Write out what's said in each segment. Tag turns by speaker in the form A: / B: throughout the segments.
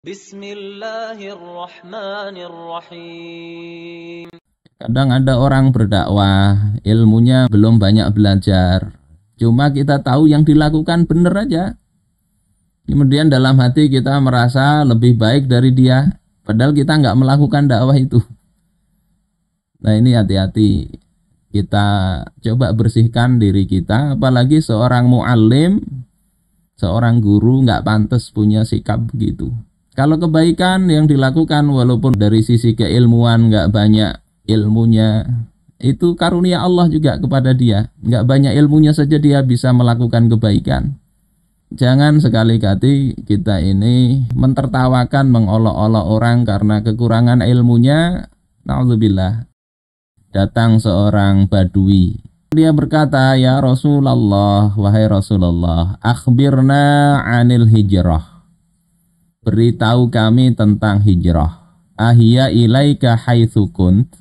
A: Bismillahirrahmanirrahim.
B: Kadang ada orang berdakwah, ilmunya belum banyak belajar. Cuma kita tahu yang dilakukan benar aja. Kemudian dalam hati kita merasa lebih baik dari dia. Padahal kita nggak melakukan dakwah itu. Nah ini hati-hati. Kita coba bersihkan diri kita. Apalagi seorang mu'allim, seorang guru nggak pantas punya sikap begitu. Kalau kebaikan yang dilakukan walaupun dari sisi keilmuan nggak banyak ilmunya, itu karunia Allah juga kepada dia. Nggak banyak ilmunya saja dia bisa melakukan kebaikan. Jangan sekali-kali kita ini mentertawakan, mengolok-olok orang karena kekurangan ilmunya. Na'udzubillah. Datang seorang badui. Dia berkata, "Ya Rasulullah, wahai Rasulullah, akhbirna 'anil hijrah." Beritahu kami tentang hijrah. Ahya ilaika haitsu kunt.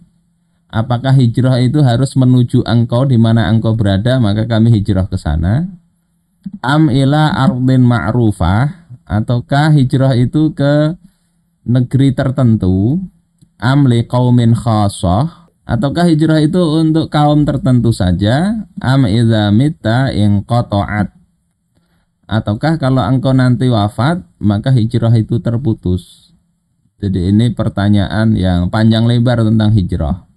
B: Apakah hijrah itu harus menuju engkau di mana engkau berada, maka kami hijrah ke sana? Am ila ardin ma'rufah, ataukah hijrah itu ke negeri tertentu? Am li qaumin khassah, ataukah hijrah itu untuk kaum tertentu saja? Am idza mitta inqata'at, ataukah kalau engkau nanti wafat maka hijrah itu terputus? Jadi ini pertanyaan yang panjang lebar tentang hijrah.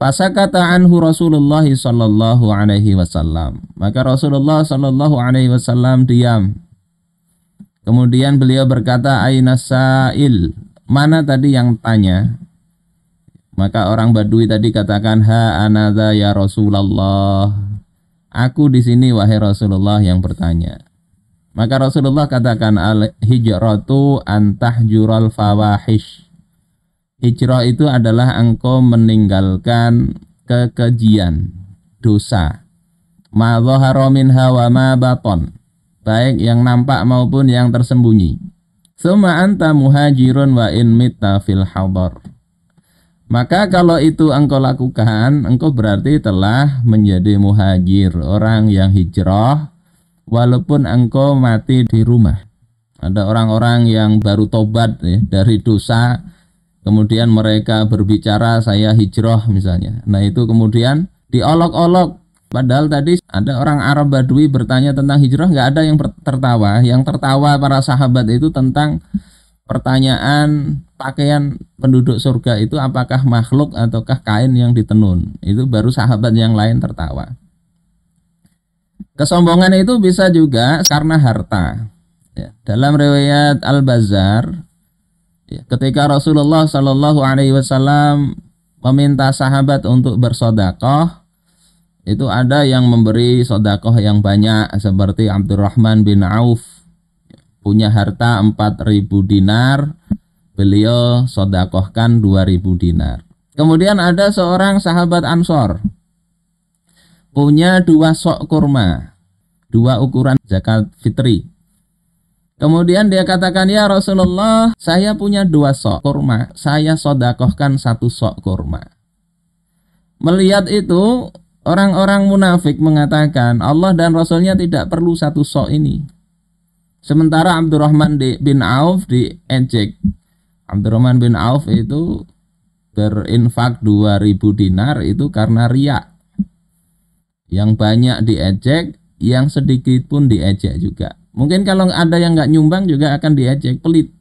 B: Fasakata anhu Rasulullah sallallahu alaihi wasallam. Maka Rasulullah sallallahu alaihi wasallam diam. Kemudian beliau berkata, "Aina sa'il?" Mana tadi yang tanya? Maka orang Badui tadi katakan, "Ha anadza ya Rasulullah." Aku di sini wahai Rasulullah yang bertanya. Maka Rasulullah katakan, "Al-hijratu an tahjural fawahish." Hijrah itu adalah engkau meninggalkan kekejian, dosa. Ma dhahara minha wa ma baton, baik yang nampak maupun yang tersembunyi. Summa anta muhajirun wa in mitta fil hadar. Maka kalau itu engkau lakukan, engkau berarti telah menjadi muhajir, orang yang hijrah, walaupun engkau mati di rumah. Ada orang-orang yang baru tobat dari dosa, kemudian mereka berbicara saya hijrah misalnya. Nah itu kemudian diolok-olok. Padahal tadi ada orang Arab Badui bertanya tentang hijrah, nggak ada yang tertawa. Yang tertawa para sahabat itu tentang pertanyaan pakaian penduduk surga itu apakah makhluk ataukah kain yang ditenun. Itu baru sahabat yang lain tertawa. Kesombongan itu bisa juga karena harta. Ya, dalam riwayat Al-Bazzar, ketika Rasulullah Shallallahu Alaihi Wasallam meminta sahabat untuk bersodakoh, itu ada yang memberi sodakoh yang banyak seperti Abdurrahman bin Auf, punya harta 4.000 dinar, beliau sodakohkan 2.000 dinar. Kemudian ada seorang sahabat Ansor, punya 2 sok kurma, 2 ukuran zakat fitri. Kemudian dia katakan, "Ya Rasulullah, saya punya 2 sok kurma, saya sodakohkan 1 sok kurma." Melihat itu, orang-orang munafik mengatakan, Allah dan Rasulnya tidak perlu 1 sok ini. Sementara Abdurrahman bin Auf diejek. Abdurrahman bin Auf itu berinfak 2.000 dinar itu karena riya. Yang banyak diejek, yang sedikit pun diejek juga. Mungkin kalau ada yang nggak nyumbang juga akan diejek, pelit.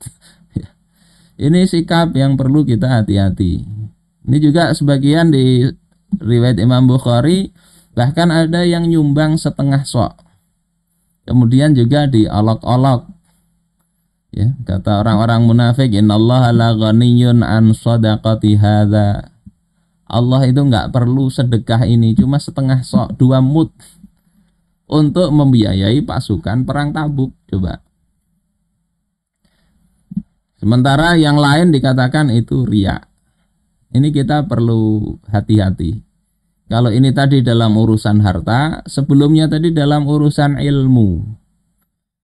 B: Ini sikap yang perlu kita hati-hati. Ini juga sebagian di riwayat Imam Bukhari, bahkan ada yang nyumbang setengah sok. Kemudian juga diolok-olok. Ya, kata orang-orang munafik, "Innallaha la ghaniyyun an shadaqati hadza." Allah itu nggak perlu sedekah ini, cuma setengah sok, 2 mud untuk membiayai pasukan perang Tabuk. Coba. Sementara yang lain dikatakan itu riya. Ini kita perlu hati-hati. Kalau ini tadi dalam urusan harta, sebelumnya tadi dalam urusan ilmu.